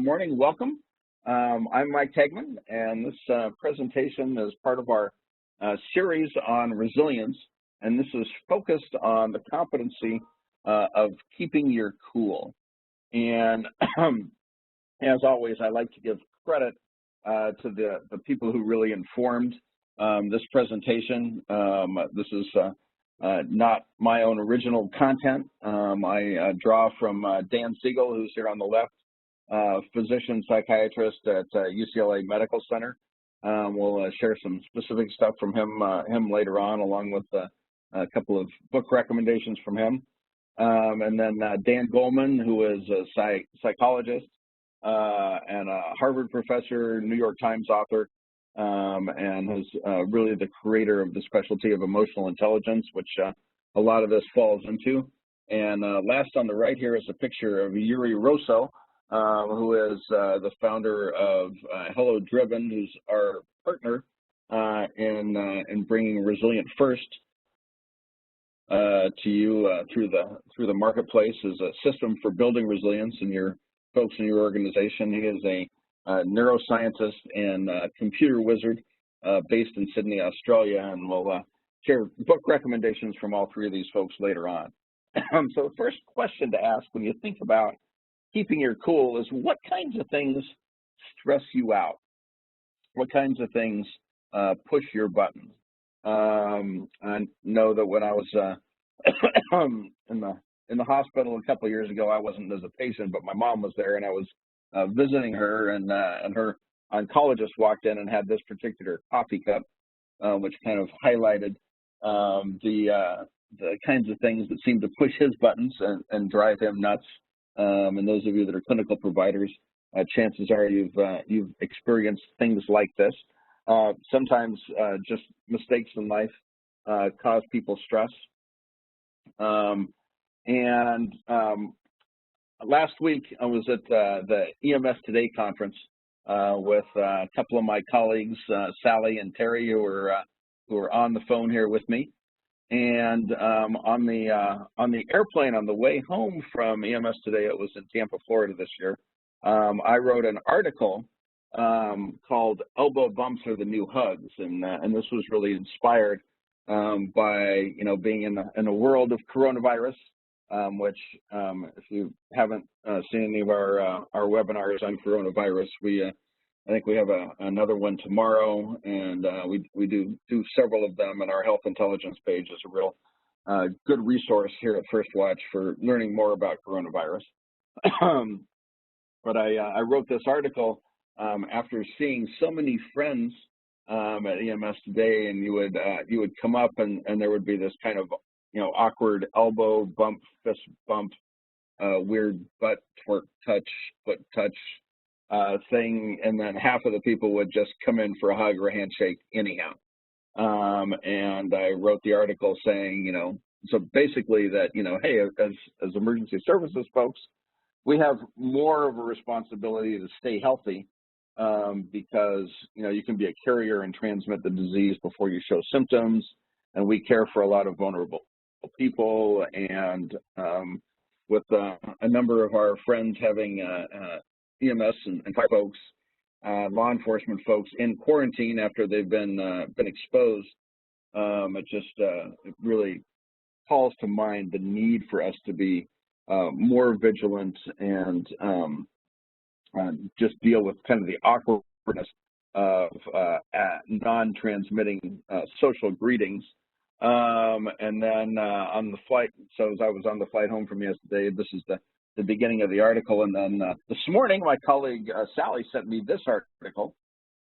morning. Welcome. I'm Mike Taigman, and this presentation is part of our series on resilience, and this is focused on the competency of keeping your cool. And as always, I like to give credit to the people who really informed this presentation. This is not my own original content. I draw from Dan Siegel, who's here on the left, physician psychiatrist at UCLA Medical Center. We'll share some specific stuff from him later on, along with a couple of book recommendations from him. And then Dan Goleman, who is a psychologist and a Harvard professor, New York Times author, and is really the creator of the specialty of emotional intelligence, which a lot of this falls into. And last on the right here is a picture of Yuri Rosso, who is the founder of Hello Driven, who's our partner in bringing ResilientFirst to you through the marketplace as a system for building resilience in your folks in your organization. He is a neuroscientist and computer wizard based in Sydney, Australia, and we'll share book recommendations from all three of these folks later on. So the first question to ask when you think about keeping your cool is, what kinds of things stress you out? What kinds of things push your buttons? I know that when I was in the hospital a couple of years ago, I wasn't as a patient, but my mom was there, and I was visiting her, and her oncologist walked in and had this particular coffee cup, which kind of highlighted the kinds of things that seem to push his buttons and drive him nuts. And those of you that are clinical providers, chances are you've experienced things like this. Sometimes just mistakes in life cause people stress. Last week, I was at the EMS Today conference with a couple of my colleagues, Sally and Terry, who are on the phone here with me. And on the airplane on the way home from EMS Today, it was in Tampa, Florida this year, I wrote an article called "Elbow Bumps Are the New Hugs," and this was really inspired by being in a world of coronavirus. Which, if you haven't seen any of our webinars on coronavirus, I think we have another one tomorrow, and we do several of them, and our health intelligence page is a real good resource here at FirstWatch for learning more about coronavirus. But I wrote this article after seeing so many friends at EMS Today, and you would come up and there would be this kind of awkward elbow bump, fist bump, weird butt twerk touch, foot touch thing, and then half of the people would just come in for a hug or a handshake anyhow. And I wrote the article saying, so basically that, hey, as emergency services folks, we have more of a responsibility to stay healthy because, you can be a carrier and transmit the disease before you show symptoms, and we care for a lot of vulnerable people, and with a number of our friends having EMS and fire folks, law enforcement folks in quarantine after they've been exposed, it really calls to mind the need for us to be more vigilant and just deal with kind of the awkwardness of non-transmitting social greetings. And then on the flight, so as I was on the flight home from yesterday, this is the beginning of the article. And then this morning, my colleague Sally sent me this article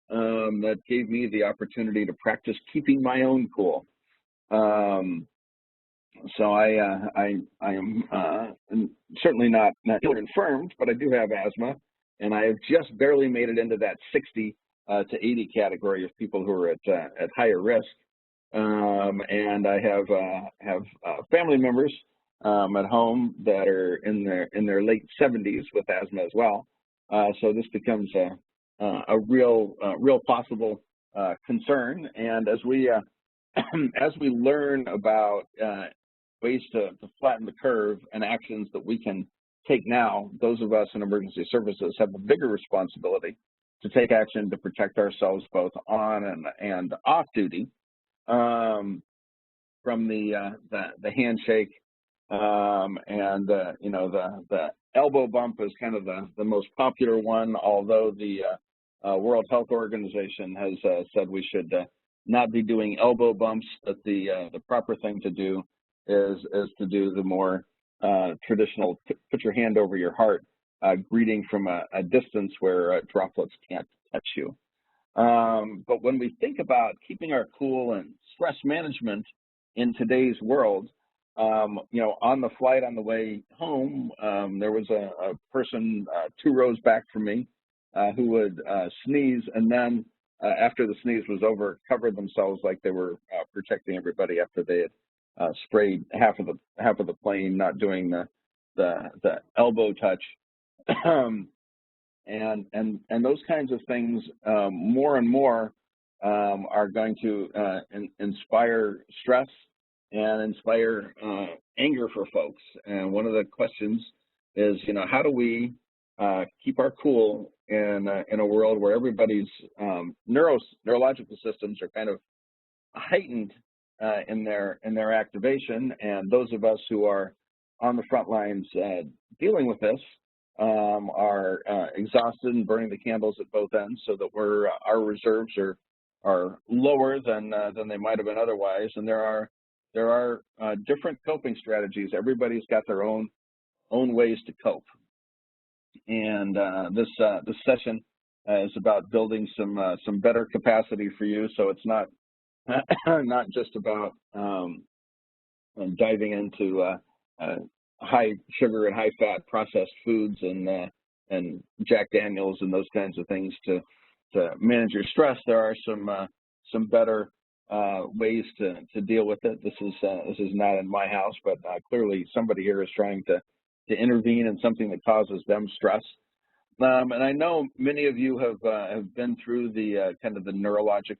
that gave me the opportunity to practice keeping my own cool. So I am certainly not ill infirmed, but I do have asthma, and I have just barely made it into that 60 to 80 category of people who are at higher risk. And I have family members at home that are in their late 70s with asthma as well. So this becomes a real possible concern. And as we learn about ways to flatten the curve and actions that we can take now, those of us in emergency services have a bigger responsibility to take action to protect ourselves both on and off duty, from the handshake, and you know, the elbow bump is kind of the most popular one, although the World Health Organization has said we should not be doing elbow bumps, but the proper thing to do is to do the more traditional put your hand over your heart greeting from a distance where droplets can't touch you. But when we think about keeping our cool and stress management in today's world, you know, on the flight on the way home, there was a person 2 rows back from me who would sneeze, and then after the sneeze was over, covered themselves like they were protecting everybody after they had sprayed half of the plane, not doing the elbow touch. And those kinds of things more and more are going to inspire stress and inspire anger for folks. And one of the questions is, you know, how do we keep our cool in a world where everybody's neurological systems are kind of heightened in their activation, and those of us who are on the front lines dealing with this are exhausted and burning the candles at both ends, so that our reserves are lower than they might have been otherwise. And there are different coping strategies. Everybody's got their own ways to cope. And this session is about building some better capacity for you. So it's not not just about diving into high sugar and high fat processed foods and Jack Daniels and those kinds of things to manage your stress. There are some better ways to deal with it. This is not in my house, but clearly somebody here is trying to intervene in something that causes them stress. And I know many of you have been through the kind of the neurologic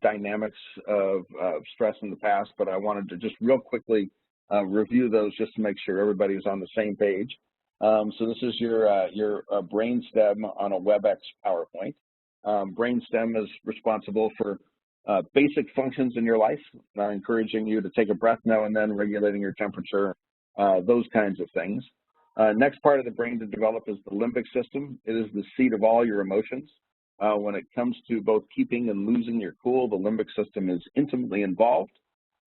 dynamics of stress in the past, but I wanted to just real quickly review those just to make sure everybody's on the same page. So this is your brainstem on a WebEx PowerPoint. Brainstem is responsible for basic functions in your life, encouraging you to take a breath now and then, regulating your temperature, those kinds of things. Next part of the brain to develop is the limbic system. It is the seat of all your emotions. When it comes to both keeping and losing your cool, the limbic system is intimately involved.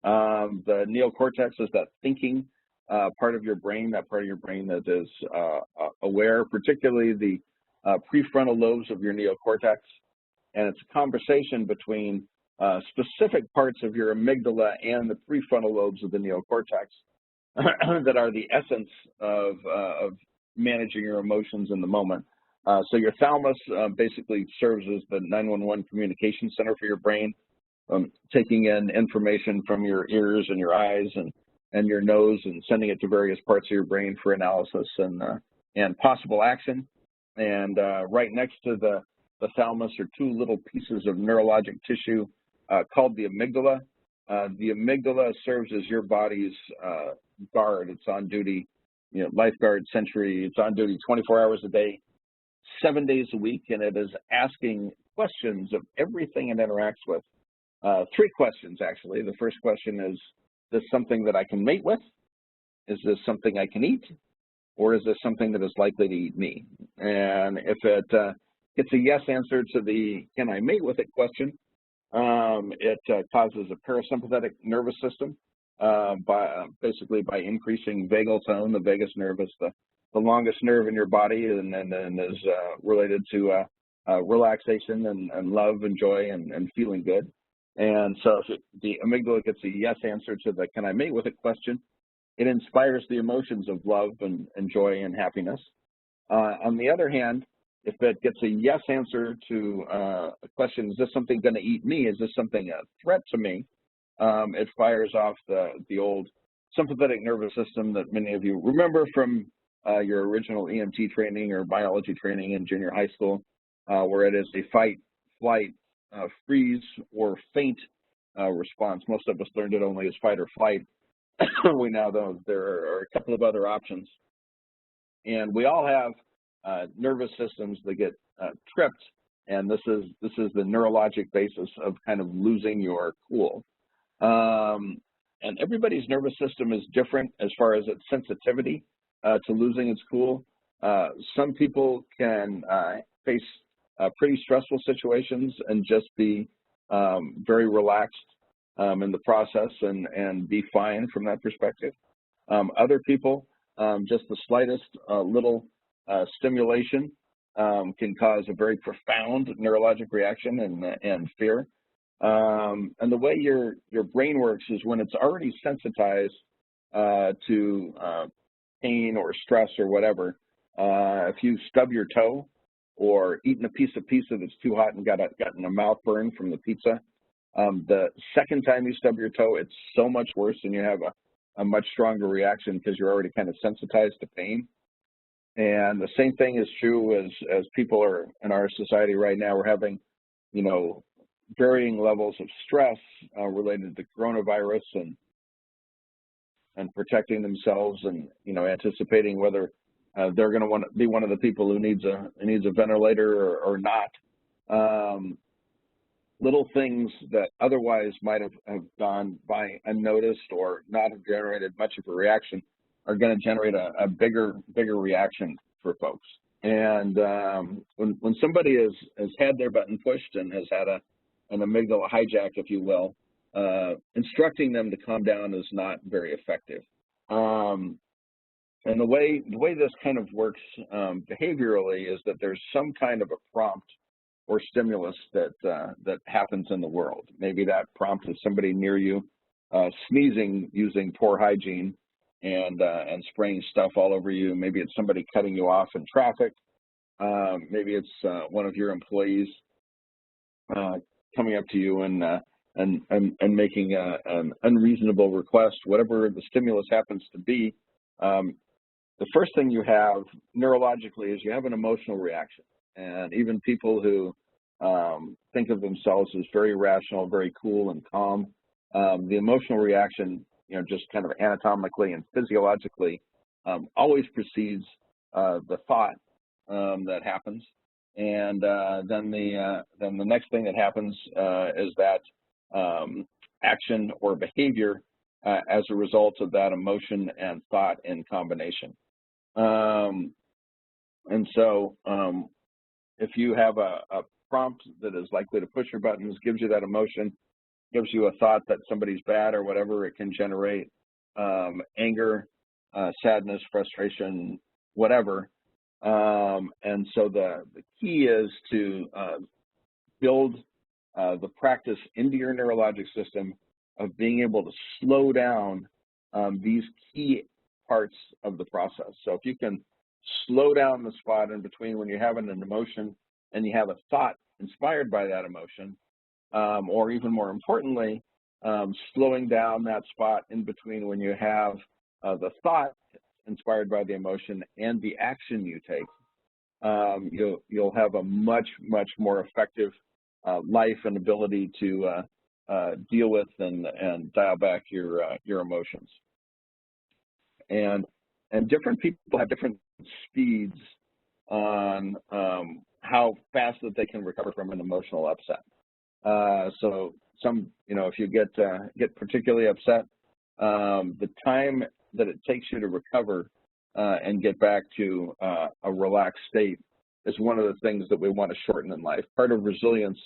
The neocortex is that thinking part of your brain, that part of your brain that is aware, particularly the prefrontal lobes of your neocortex. And it's a conversation between specific parts of your amygdala and the prefrontal lobes of the neocortex that are the essence of managing your emotions in the moment. So your thalamus basically serves as the 911 communication center for your brain, taking in information from your ears and your eyes and your nose and sending it to various parts of your brain for analysis and possible action. And right next to the thalamus are 2 little pieces of neurologic tissue called the amygdala. The amygdala serves as your body's guard. It's on duty, you know, lifeguard, sentry. It's on duty 24 hours a day, 7 days a week, and it is asking questions of everything it interacts with. 3 questions, actually. The first question is this something that I can mate with? Is this something I can eat? Or is this something that is likely to eat me? And if it gets a yes answer to the can I mate with it question, it causes a parasympathetic nervous system basically by increasing vagal tone. The vagus nerve is the longest nerve in your body and is related to relaxation and love and joy and feeling good. And so if the amygdala gets a yes answer to the can I mate with it question, it inspires the emotions of love and joy and happiness. On the other hand, if it gets a yes answer to a question, is this something going to eat me? Is this something a threat to me? It fires off the old sympathetic nervous system that many of you remember from your original EMT training or biology training in junior high school, where it is a fight, flight, freeze, or faint response. Most of us learned it only as fight or flight. We now know there are a couple of other options. And we all have nervous systems that get tripped, and this is the neurologic basis of kind of losing your cool. And everybody's nervous system is different as far as its sensitivity to losing its cool. Some people can face pretty stressful situations and just be very relaxed in the process and be fine from that perspective. Other people, just the slightest little stimulation can cause a very profound neurologic reaction and fear. And the way your brain works is when it's already sensitized to pain or stress or whatever, if you stub your toe or eaten a piece of pizza that's too hot and gotten a mouth burn from the pizza, the second time you stub your toe, it's so much worse and you have a much stronger reaction because you're already kind of sensitized to pain. And the same thing is true as people are in our society right now. We're having, you know, varying levels of stress related to coronavirus and protecting themselves and, you know, anticipating whether they're going to want to be one of the people who needs a ventilator or not. Little things that otherwise might have gone by unnoticed or not have generated much of a reaction are going to generate a bigger reaction for folks. And when somebody has had their button pushed and has had an amygdala hijack, if you will, instructing them to calm down is not very effective. And the way this kind of works behaviorally is that there's some kind of a prompt or stimulus that happens in the world. Maybe that prompt is somebody near you sneezing using poor hygiene and spraying stuff all over you. Maybe it's somebody cutting you off in traffic. Maybe it's one of your employees coming up to you and making an unreasonable request. Whatever the stimulus happens to be, the first thing you have neurologically is you have an emotional reaction. And even people who think of themselves as very rational, very cool and calm, the emotional reaction, you know, just kind of anatomically and physiologically, always precedes the thought that happens. And then the next thing that happens is that action or behavior as a result of that emotion and thought in combination. And so if you have a prompt that is likely to push your buttons, gives you that emotion, gives you a thought that somebody's bad or whatever, it can generate anger, sadness, frustration, whatever. And so the key is to build the practice into your neurologic system of being able to slow down these key parts of the process. So if you can slow down the spot in between when you're having an emotion and you have a thought inspired by that emotion, or even more importantly, slowing down that spot in between when you have the thought inspired by the emotion and the action you take, you'll have a much more effective life and ability to deal with and dial back your emotions. And different people have different speeds on how fast that they can recover from an emotional upset. So some, you know, if you get particularly upset, the time that it takes you to recover and get back to a relaxed state is one of the things that we want to shorten in life. Part of resilience,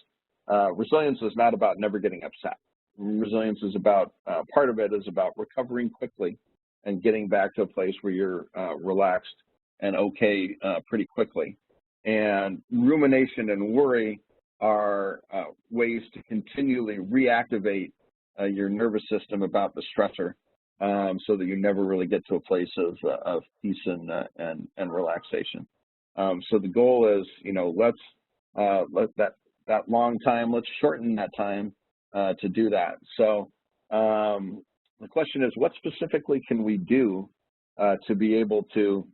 resilience is not about never getting upset. Resilience is about, part of it is about recovering quickly and getting back to a place where you're relaxed and okay pretty quickly. And rumination and worry are ways to continually reactivate your nervous system about the stressor, so that you never really get to a place of peace and relaxation. So the goal is, you know, let's let that long time, let's shorten that time to do that. So the question is, what specifically can we do to be able to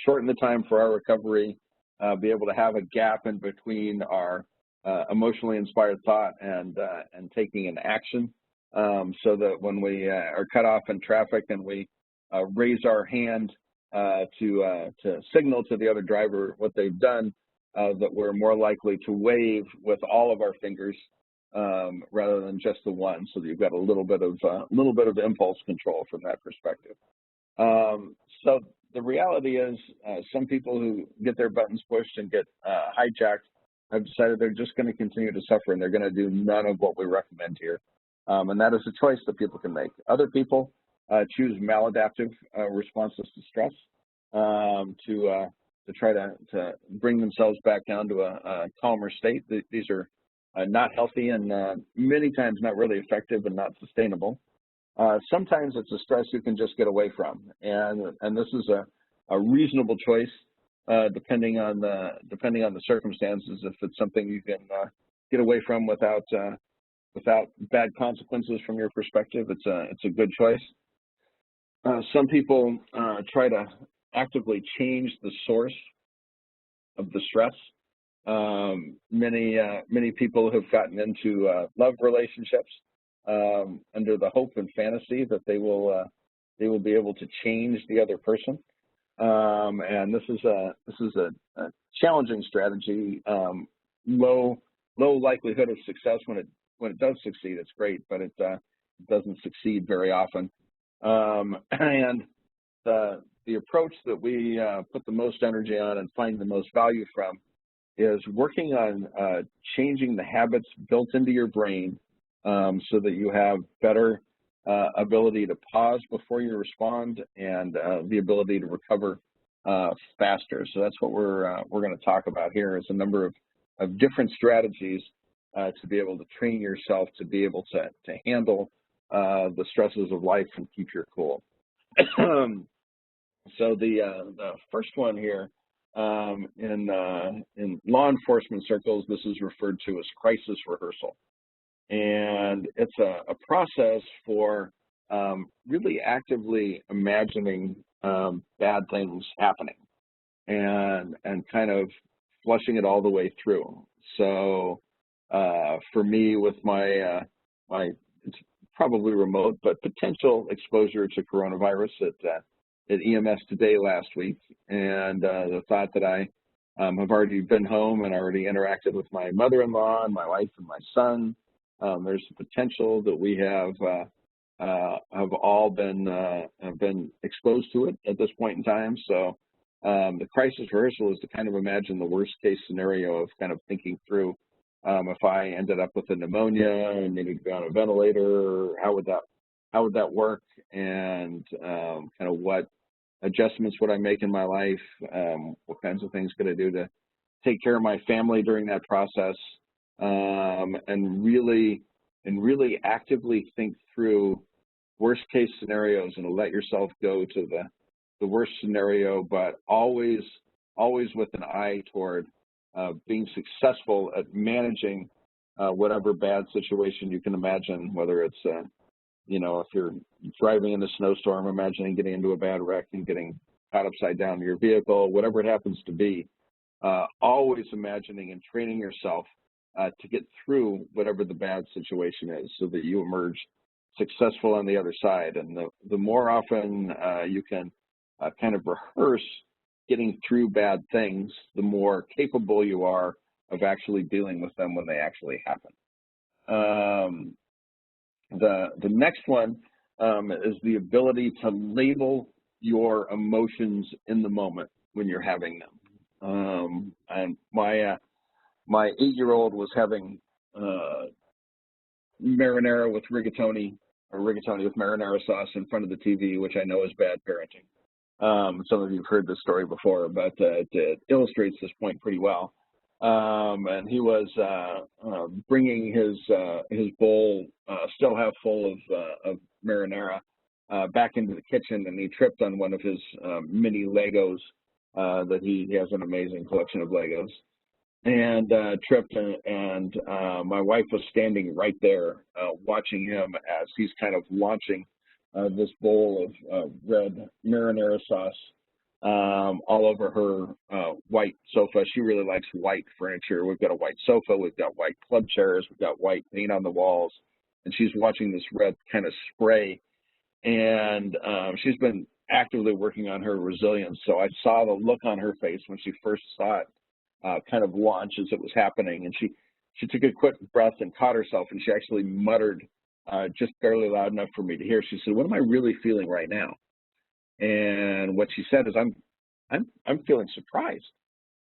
shorten the time for our recovery, be able to have a gap in between our emotionally inspired thought and taking an action, so that when we are cut off in traffic and we raise our hand to signal to the other driver what they've done, that we're more likely to wave with all of our fingers rather than just the one, so that you've got a little bit of impulse control from that perspective. So the reality is, some people who get their buttons pushed and get hijacked have decided they're just going to continue to suffer, and they're going to do none of what we recommend here. And that is a choice that people can make. Other people choose maladaptive responses to stress to try to bring themselves back down to a calmer state. These are not healthy and many times not really effective and not sustainable. Sometimes it's a stress you can just get away from, and this is a reasonable choice depending on the circumstances. If it's something you can get away from without bad consequences from your perspective, it's a good choice. Some people try to actively change the source of the stress. Many people have gotten into love relationships under the hope and fantasy that they will be able to change the other person, and this is a challenging strategy. Low likelihood of success. When it does succeed, it's great, but it doesn't succeed very often. And the approach that we put the most energy on and find the most value from is working on changing the habits built into your brain so that you have better ability to pause before you respond and the ability to recover faster. So that's what we're going to talk about here, is a number of different strategies to be able to train yourself to be able to handle the stresses of life and keep your cool. So the first one here, in law enforcement circles, this is referred to as crisis rehearsal. And it's a process for really actively imagining bad things happening and kind of flushing it all the way through. So for me, with my it's probably remote, but potential exposure to coronavirus at EMS Today last week, and the thought that I have already been home and already interacted with my mother-in-law and my wife and my son, there's the potential that we have all been exposed to it at this point in time. So the crisis rehearsal is to kind of imagine the worst case scenario of kind of thinking through if I ended up with a pneumonia and needed to be on a ventilator, how would that work, and kind of what adjustments would I make in my life, what kinds of things could I do to take care of my family during that process, and really actively think through worst case scenarios and let yourself go to the worst scenario, but always with an eye toward being successful at managing whatever bad situation you can imagine, whether it's if you're driving in a snowstorm, imagining getting into a bad wreck and getting caught upside down in your vehicle, whatever it happens to be, always imagining and training yourself to get through whatever the bad situation is so that you emerge successful on the other side. And the more often you can kind of rehearse getting through bad things, the more capable you are of actually dealing with them when they actually happen. The next one is the ability to label your emotions in the moment when you're having them. And my 8-year-old was having marinara with rigatoni, or rigatoni with marinara sauce in front of the TV, which I know is bad parenting. Some of you have heard this story before, but it illustrates this point pretty well. And he was bringing his bowl, still half full of marinara, back into the kitchen, and he tripped on one of his mini Legos. That he has an amazing collection of Legos, and tripped, and my wife was standing right there watching him as he's kind of launching this bowl of red marinara sauce all over her white sofa. She really likes white furniture. We've got a white sofa, we've got white club chairs, we've got white paint on the walls, and she's watching this red kind of spray. And she's been actively working on her resilience. So I saw the look on her face when she first saw it kind of launch as it was happening. And she took a quick breath and caught herself, and she actually muttered just barely loud enough for me to hear. She said, "What am I really feeling right now?" And what she said is, I'm feeling surprised."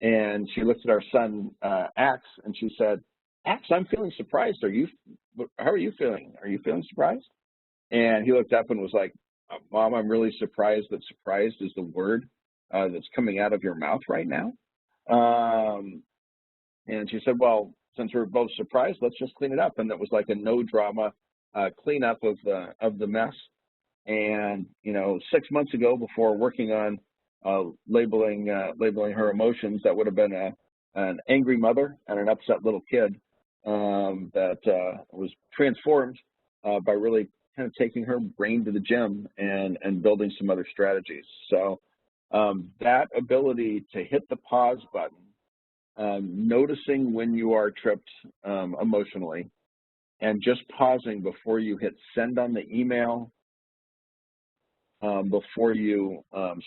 And she looked at our son, Axe, and she said, "Axe, I'm feeling surprised. How are you feeling? Are you feeling surprised?" And he looked up and was like, "Mom, I'm really surprised that surprised is the word that's coming out of your mouth right now." And she said, "Well, since we're both surprised, let's just clean it up." And that was like a no drama cleanup of the mess. And 6 months ago, before working on labeling her emotions, that would have been an angry mother and an upset little kid that was transformed by really kind of taking her brain to the gym and building some other strategies. So that ability to hit the pause button, noticing when you are tripped emotionally, and just pausing before you hit send on the email, before you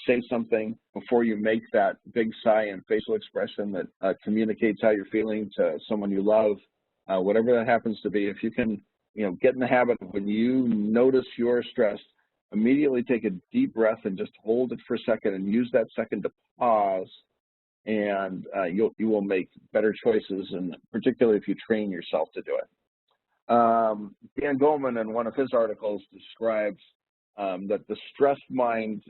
say something, before you make that big sigh and facial expression that communicates how you're feeling to someone you love, whatever that happens to be. If you can, get in the habit of, when you notice you're stressed, immediately take a deep breath and just hold it for a second and use that second to pause, and you will make better choices, and particularly if you train yourself to do it. Dan Goleman, in one of his articles, describes that the stressed mind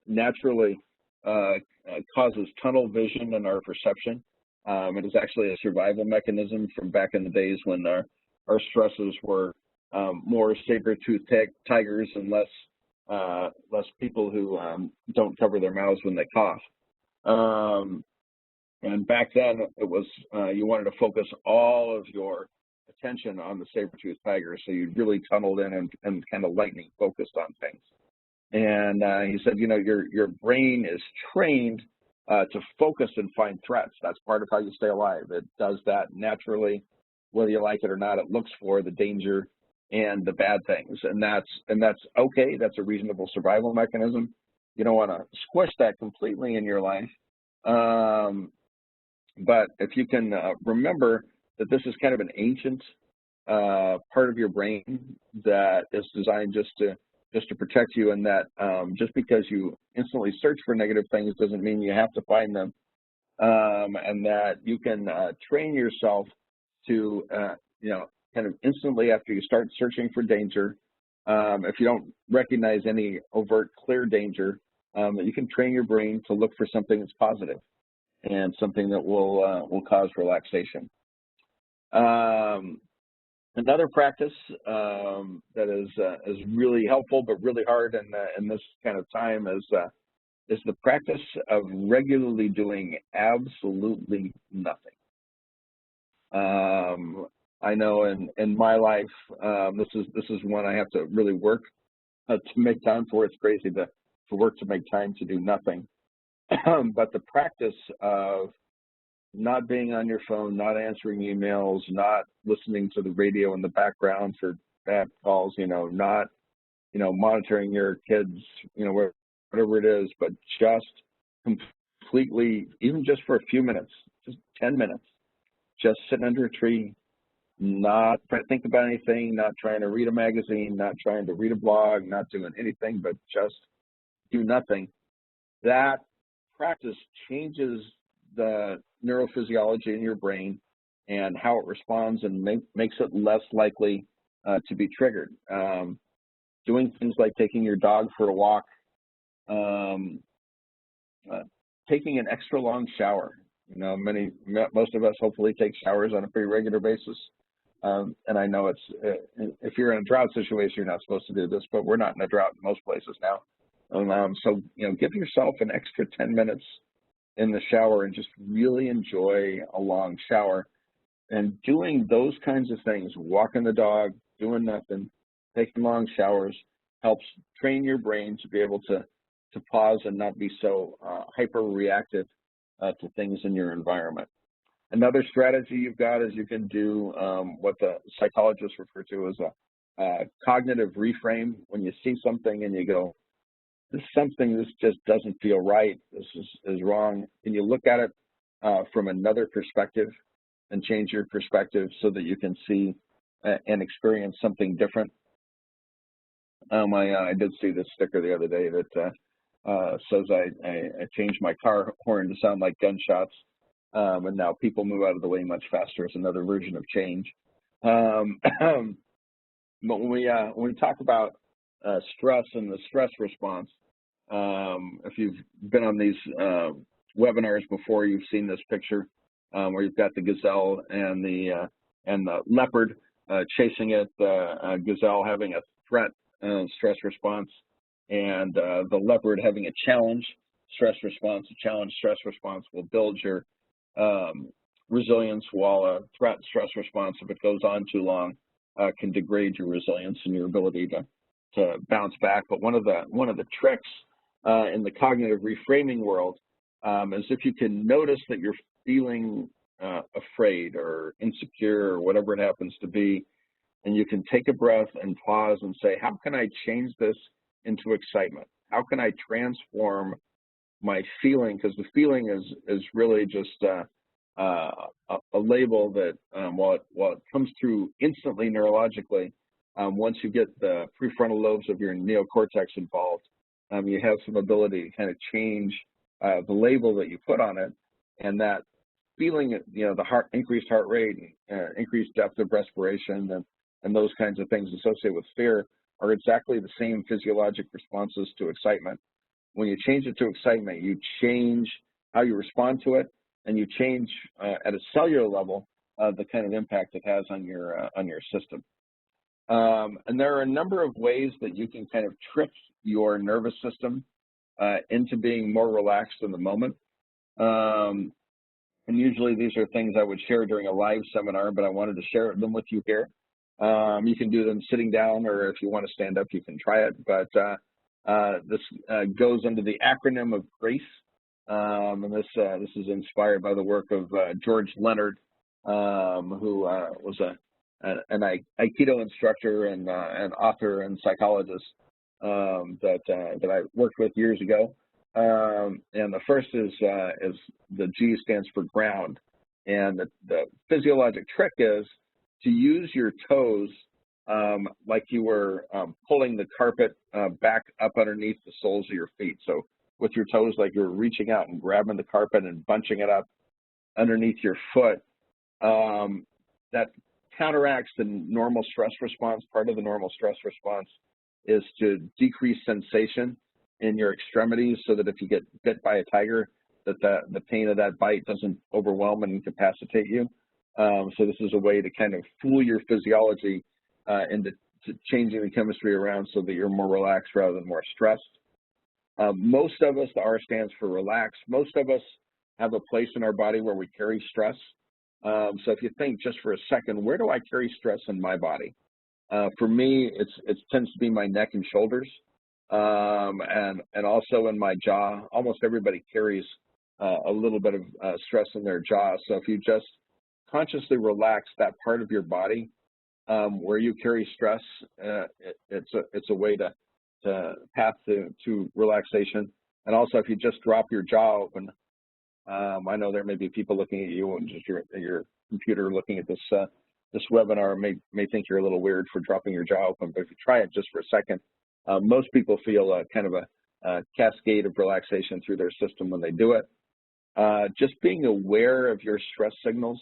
naturally causes tunnel vision in our perception. It is actually a survival mechanism from back in the days when our stresses were more saber-toothed tigers and less people who don't cover their mouths when they cough. And back then, it was you wanted to focus all of your attention on the saber-toothed tiger, so you really tunneled in and kind of lightning focused on things. And he said, your brain is trained to focus and find threats. That's part of how you stay alive. It does that naturally, whether you like it or not. It looks for the danger and the bad things, and that's okay. That's a reasonable survival mechanism. You don't want to squish that completely in your life, but if you can remember that this is kind of an ancient part of your brain that is designed just to protect you, and that just because you instantly search for negative things doesn't mean you have to find them, and that you can train yourself to, kind of instantly after you start searching for danger, if you don't recognize any overt, clear danger, that you can train your brain to look for something that's positive and something that will cause relaxation. Another practice that is really helpful but really hard in this kind of time is the practice of regularly doing absolutely nothing. I know in my life, this is one I have to really work to make time for. It's crazy to work to make time to do nothing. But the practice of not being on your phone, not answering emails, not listening to the radio in the background for bad calls, not, monitoring your kids, whatever it is, but just completely, even just for a few minutes, just 10 minutes, just sitting under a tree, not trying to think about anything, not trying to read a magazine, not trying to read a blog, not doing anything, but just do nothing. That practice changes the neurophysiology in your brain and how it responds, and makes it less likely to be triggered. Doing things like taking your dog for a walk, taking an extra long shower. Most of us hopefully take showers on a pretty regular basis. And I know if you're in a drought situation, you're not supposed to do this, but we're not in a drought in most places now. So, give yourself an extra 10 minutes in the shower and just really enjoy a long shower. And doing those kinds of things, walking the dog, doing nothing, taking long showers, helps train your brain to be able to pause and not be so hyper-reactive to things in your environment. Another strategy you've got is you can do what the psychologists refer to as a cognitive reframe. When you see something and you go, this is something, this just doesn't feel right, this is wrong. Can you look at it from another perspective and change your perspective so that you can see and experience something different? I did see this sticker the other day that says I changed my car horn to sound like gunshots, and now people move out of the way much faster. It's another version of change. But when we talk about stress and the stress response, if you've been on these webinars before, you've seen this picture where you've got the gazelle and the leopard chasing it. The gazelle having a threat stress response, and the leopard having a challenge stress response. A challenge stress response will build your resilience, while a threat stress response, if it goes on too long, can degrade your resilience and your ability to bounce back. But one of the tricks in the cognitive reframing world is if you can notice that you're feeling afraid or insecure or whatever it happens to be, and you can take a breath and pause and say, how can I change this into excitement? How can I transform my feeling? Because the feeling is really just a label that while it comes through instantly neurologically, once you get the prefrontal lobes of your neocortex involved, you have some ability to kind of change the label that you put on it, and that feeling, the increased heart rate, increased depth of respiration, and those kinds of things associated with fear are exactly the same physiologic responses to excitement. When you change it to excitement, you change how you respond to it, and you change at a cellular level the kind of impact it has on your system. And there are a number of ways that you can kind of trick your nervous system into being more relaxed in the moment. And usually these are things I would share during a live seminar, but I wanted to share them with you here. You can do them sitting down, or if you want to stand up, you can try it. But this goes under the acronym of GRACE. And this is inspired by the work of George Leonard, who was an Aikido instructor and an author and psychologist that I worked with years ago. And the first is the G stands for ground, and the physiologic trick is to use your toes like you were pulling the carpet back up underneath the soles of your feet. So with your toes, like you're reaching out and grabbing the carpet and bunching it up underneath your foot. That counteracts the normal stress response. Part of the normal stress response is to decrease sensation in your extremities, so that if you get bit by a tiger, that the pain of that bite doesn't overwhelm and incapacitate you. So this is a way to kind of fool your physiology into changing the chemistry around so that you're more relaxed rather than more stressed. Most of us, the R stands for relax. Most of us have a place in our body where we carry stress. So if you think just for a second, where do I carry stress in my body? For me, it tends to be my neck and shoulders, and also in my jaw. Almost everybody carries a little bit of stress in their jaw. So if you just consciously relax that part of your body where you carry stress, it's a way to path to relaxation. And also, if you just drop your jaw open, I know there may be people looking at you and just your computer looking at this webinar may think you're a little weird for dropping your jaw open, but if you try it just for a second, most people feel kind of a cascade of relaxation through their system when they do it. Just being aware of your stress signals.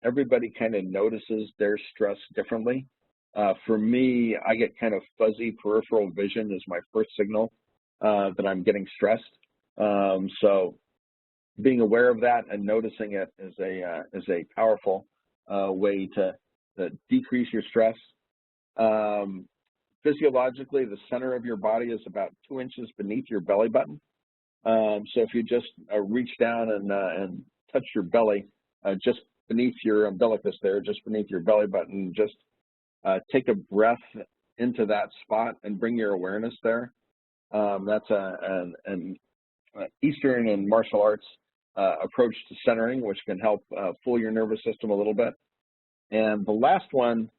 Everybody kind of notices their stress differently. For me, I get kind of fuzzy peripheral vision as my first signal that I'm getting stressed. So being aware of that and noticing it is a powerful way to decrease your stress. Physiologically, the center of your body is about 2 inches beneath your belly button. So if you just reach down and touch your belly, just beneath your umbilicus there, just beneath your belly button, just take a breath into that spot and bring your awareness there. That's an Eastern and martial arts approach to centering, which can help fool your nervous system a little bit. And the last one,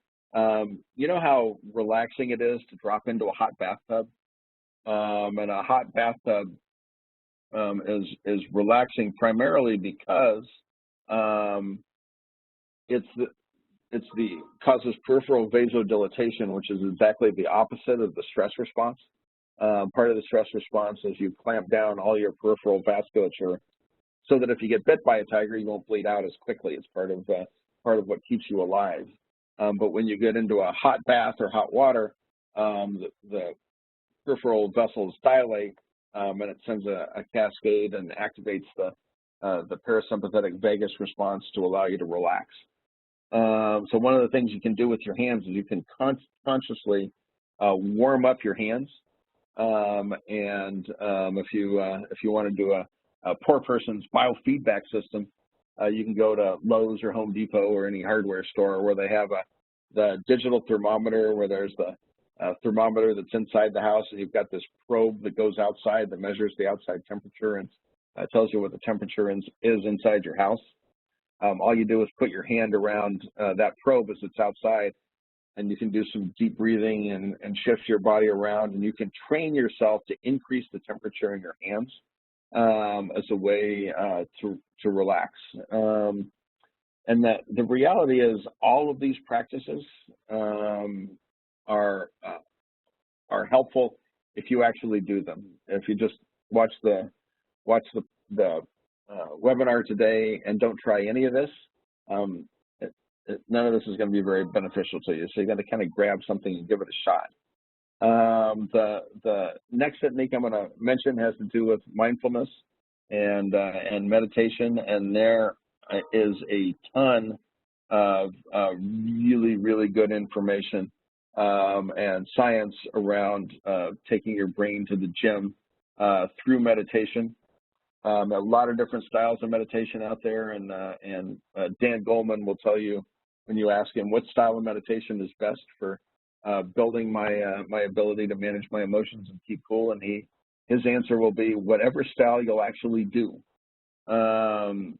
you know how relaxing it is to drop into a hot bathtub? and a hot bathtub is relaxing primarily because it's the causes peripheral vasodilatation, which is exactly the opposite of the stress response. Part of the stress response is you clamp down all your peripheral vasculature so that if you get bit by a tiger, you won't bleed out as quickly. It's part of what keeps you alive. But when you get into a hot bath or hot water, the peripheral vessels dilate, and it sends a cascade and activates the parasympathetic vagus response to allow you to relax. So one of the things you can do with your hands is you can consciously warm up your hands, and if you want to do a poor person's biofeedback system, you can go to Lowe's or Home Depot or any hardware store where they have the digital thermometer, where there's the thermometer that's inside the house, and you've got this probe that goes outside that measures the outside temperature and tells you what the temperature is inside your house. All you do is put your hand around that probe as it's outside, and you can do some deep breathing and shift your body around, and you can train yourself to increase the temperature in your hands as a way to relax. And that the reality is all of these practices are helpful if you actually do them. If you just watch the webinar today and don't try any of this, none of this is going to be very beneficial to you. So you got to kind of grab something and give it a shot. The next technique I'm going to mention has to do with mindfulness and meditation, and there is a ton of really, really good information and science around taking your brain to the gym through meditation. A lot of different styles of meditation out there, and Dan Goleman will tell you when you ask him what style of meditation is best for building my ability to manage my emotions and keep cool, and his answer will be whatever style you'll actually do. And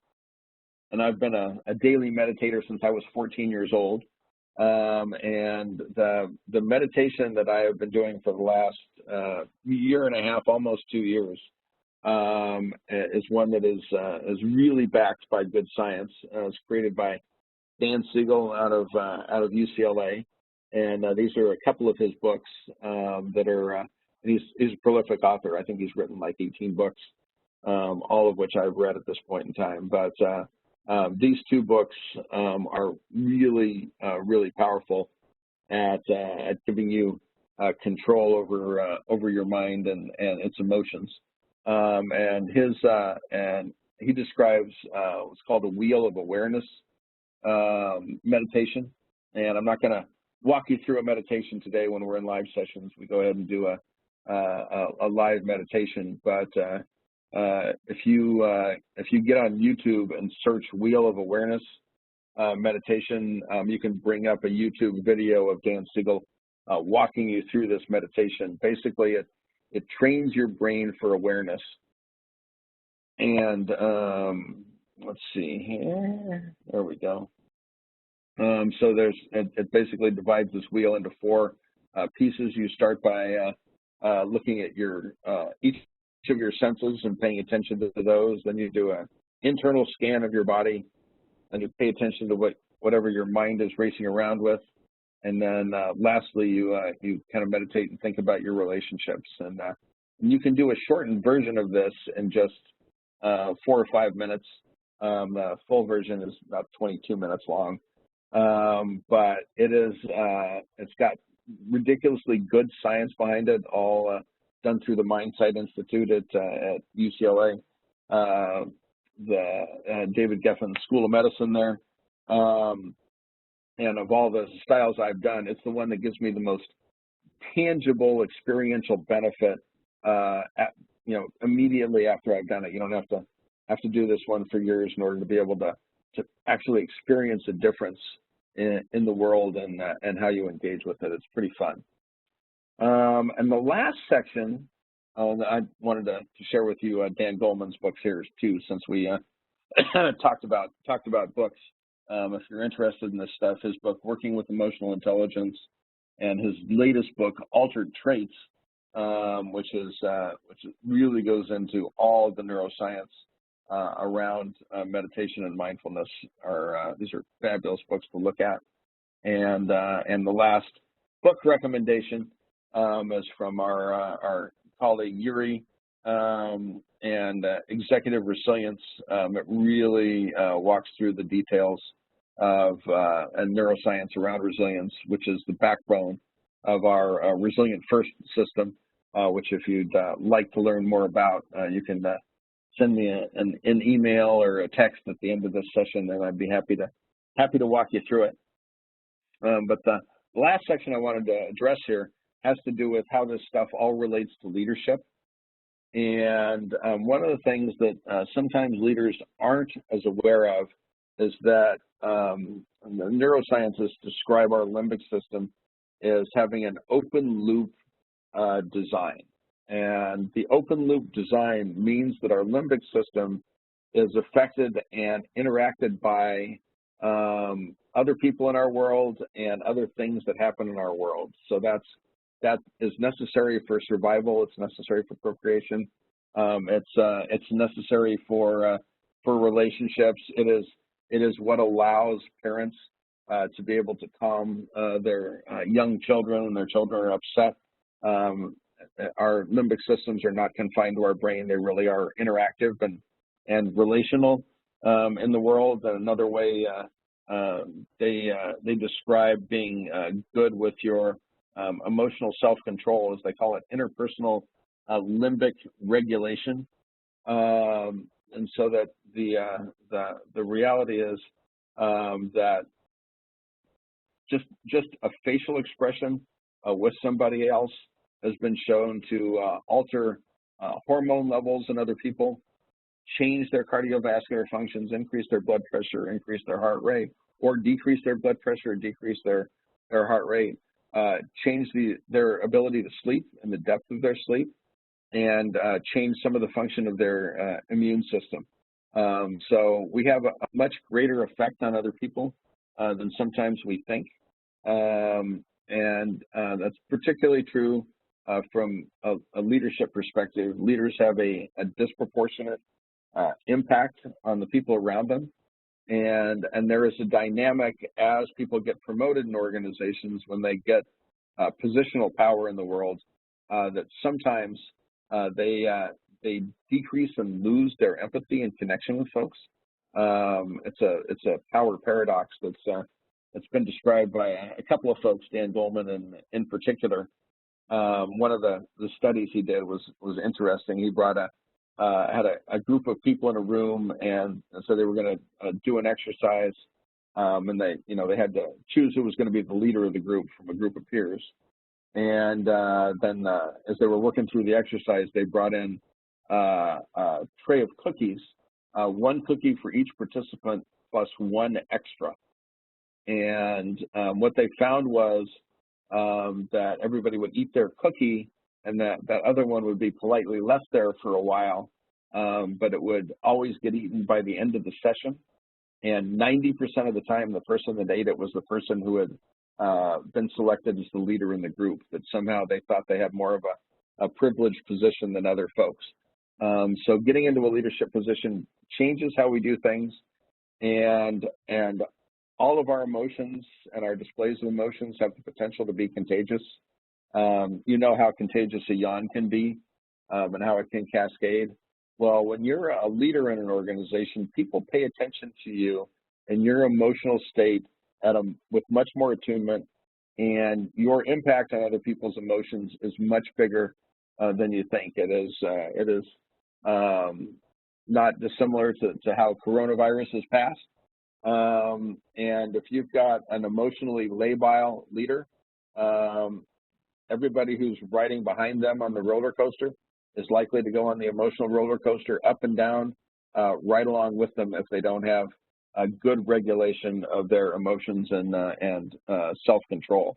I've been a daily meditator since I was 14 years old, and the meditation that I have been doing for the last year and a half, almost 2 years, is one that is really backed by good science. It's created by Dan Siegel out of UCLA, and these are a couple of his books that are. He's a prolific author. I think he's written like 18 books, all of which I've read at this point in time. But these two books are really, really powerful at giving you control over your mind and its emotions. And he describes what's called a wheel of awareness meditation. And I'm not going to walk you through a meditation today when we're in live sessions. We go ahead and do a live meditation, but if you get on YouTube and search Wheel of Awareness meditation, you can bring up a YouTube video of Dan Siegel walking you through this meditation. Basically, it trains your brain for awareness. And let's see here. There we go. So it basically divides this wheel into 4 pieces. You start by looking at each of your senses and paying attention to those. Then you do an internal scan of your body, and you pay attention to whatever your mind is racing around with. And then lastly, you kind of meditate and think about your relationships. And you can do a shortened version of this in just 4 or 5 minutes. The full version is about 22 minutes long. But it's got ridiculously good science behind it, all done through the Mindsight Institute at UCLA, the David Geffen School of Medicine there. And of all the styles I've done, it's the one that gives me the most tangible experiential benefit immediately after I've done it. You don't have to do this one for years in order to be able to actually experience a difference in the world and how you engage with it. It's pretty fun. And the last section, I wanted to share with you Dan Goleman's books here too, since we talked about books. If you're interested in this stuff, his book Working with Emotional Intelligence, and his latest book Altered Traits, which really goes into all the neuroscience around meditation and mindfulness. These are fabulous books to look at. And the last book recommendation is from our colleague Yuri, and Executive Resilience. It really walks through the details of and neuroscience around resilience, which is the backbone of our ResilientFirst system, which if you'd like to learn more about, you can send me an email or a text at the end of this session, and I'd be happy to walk you through it. But the last section I wanted to address here has to do with how this stuff all relates to leadership. And one of the things that sometimes leaders aren't as aware of is that the neuroscientists describe our limbic system as having an open loop design. And the open loop design means that our limbic system is affected and interacted by other people in our world and other things that happen in our world. So that is necessary for survival. It's necessary for procreation. It's necessary for relationships. It is what allows parents to be able to calm their young children when their children are upset. Our limbic systems are not confined to our brain. They really are interactive and relational in the world. And another way they describe being good with your emotional self-control, as they call it, interpersonal limbic regulation. And so that the reality is that just a facial expression with somebody else has been shown to alter hormone levels in other people, change their cardiovascular functions, increase their blood pressure, increase their heart rate, or decrease their blood pressure, decrease their heart rate, change their ability to sleep and the depth of their sleep, and change some of the function of their immune system. So we have a much greater effect on other people than sometimes we think. And that's particularly true from a leadership perspective. Leaders have a disproportionate impact on the people around them. And there is a dynamic as people get promoted in organizations when they get positional power in the world that sometimes they decrease and lose their empathy and connection with folks. It's a power paradox that's been described by a couple of folks, Dan Goleman in particular. One of the studies he did was interesting. He brought had a group of people in a room, and so they were going to do an exercise, and they had to choose who was going to be the leader of the group from a group of peers. And then as they were working through the exercise, they brought in a tray of cookies, one cookie for each participant plus one extra. And what they found was that everybody would eat their cookie, and that other one would be politely left there for a while, but it would always get eaten by the end of the session. And 90% of the time, the person that ate it was the person who had been selected as the leader in the group, that somehow they thought they had more of a privileged position than other folks. So getting into a leadership position changes how we do things, and all of our emotions and our displays of emotions have the potential to be contagious. You know how contagious a yawn can be and how it can cascade. Well, when you're a leader in an organization, people pay attention to you and your emotional state with much more attunement, and your impact on other people's emotions is much bigger than you think. It is not dissimilar to how coronavirus has passed. And if you've got an emotionally labile leader, everybody who's riding behind them on the roller coaster is likely to go on the emotional roller coaster up and down right along with them if they don't have a good regulation of their emotions and self-control.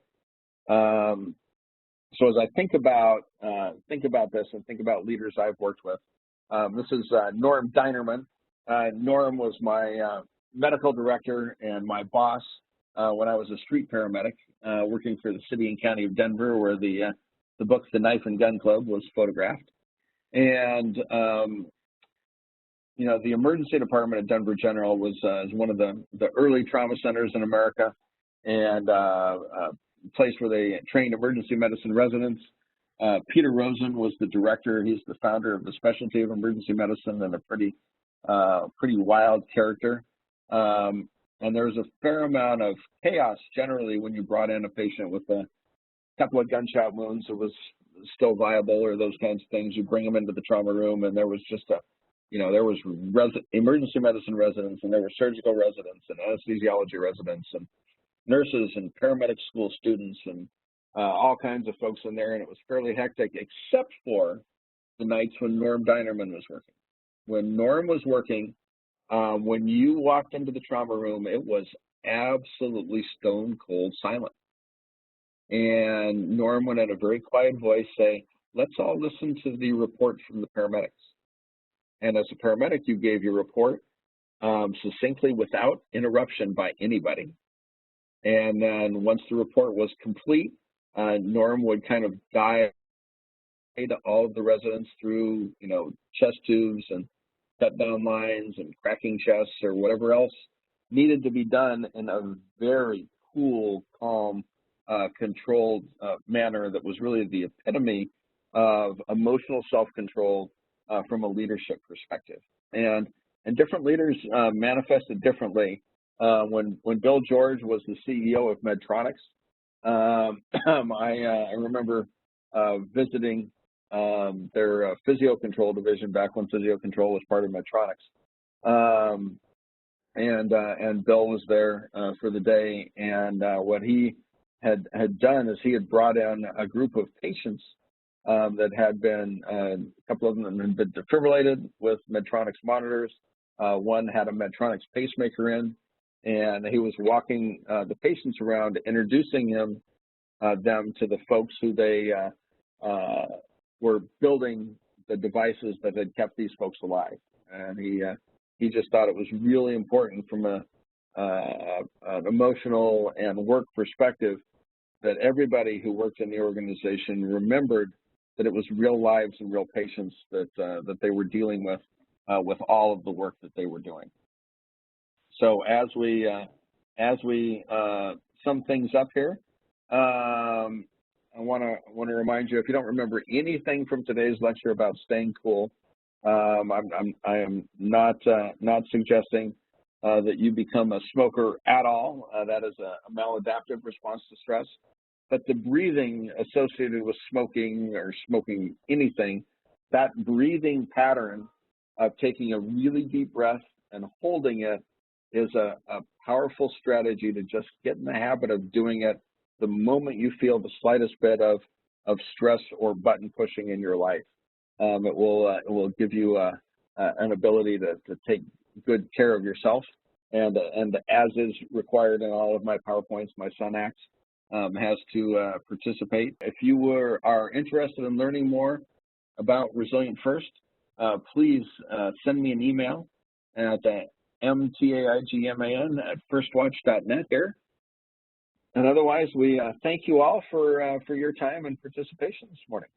So as I think about this and think about leaders I've worked with, this is Norm Dinerman. Norm was my medical director and my boss when I was a street paramedic working for the city and county of Denver, where the the book The Knife and Gun Club was photographed. And you know, the emergency department at Denver General was one of the early trauma centers in America, and a place where they trained emergency medicine residents. Peter Rosen was the director. He's the founder of the specialty of emergency medicine, and a pretty wild character. And there was a fair amount of chaos generally when you brought in a patient with a couple of gunshot wounds that was still viable, or those kinds of things. You bring them into the trauma room, and there was just there was emergency medicine residents, and there were surgical residents, and anesthesiology residents, and nurses, and paramedic school students, and all kinds of folks in there, and it was fairly hectic, except for the nights when Norm Dinerman was working. When Norm was working, when you walked into the trauma room, it was absolutely stone cold silent. And Norm would, in a very quiet voice, say, "Let's all listen to the report from the paramedics." And as a paramedic, you gave your report succinctly, without interruption by anybody. And then once the report was complete, Norm would kind of guide all of the residents through, chest tubes and cut down lines and cracking chests or whatever else needed to be done in a very cool, calm, controlled manner that was really the epitome of emotional self-control from a leadership perspective. And different leaders manifested differently. When Bill George was the CEO of Medtronics, I remember visiting their physio control division back when physio control was part of Medtronics. And Bill was there for the day, and what he had done is he had brought in a group of patients that had been, a couple of them had been defibrillated with Medtronics monitors. One had a Medtronics pacemaker in, and he was walking the patients around, introducing them to the folks who they were building the devices that had kept these folks alive. And he just thought it was really important from an emotional and work perspective that everybody who worked in the organization remembered that it was real lives and real patients that they were dealing with all of the work that they were doing. So as we sum things up here, I want to remind you, if you don't remember anything from today's lecture about staying cool, I am not suggesting that you become a smoker at all. That is a maladaptive response to stress. But the breathing associated with smoking or smoking anything, that breathing pattern of taking a really deep breath and holding it is a powerful strategy to just get in the habit of doing it the moment you feel the slightest bit of stress or button pushing in your life. It will give you an ability to take good care of yourself, and as is required in all of my PowerPoints, my son acts has to participate. If you are interested in learning more about ResilientFirst, please send me an email at mtaigman@firstwatch.net here. And otherwise, we thank you all for your time and participation this morning.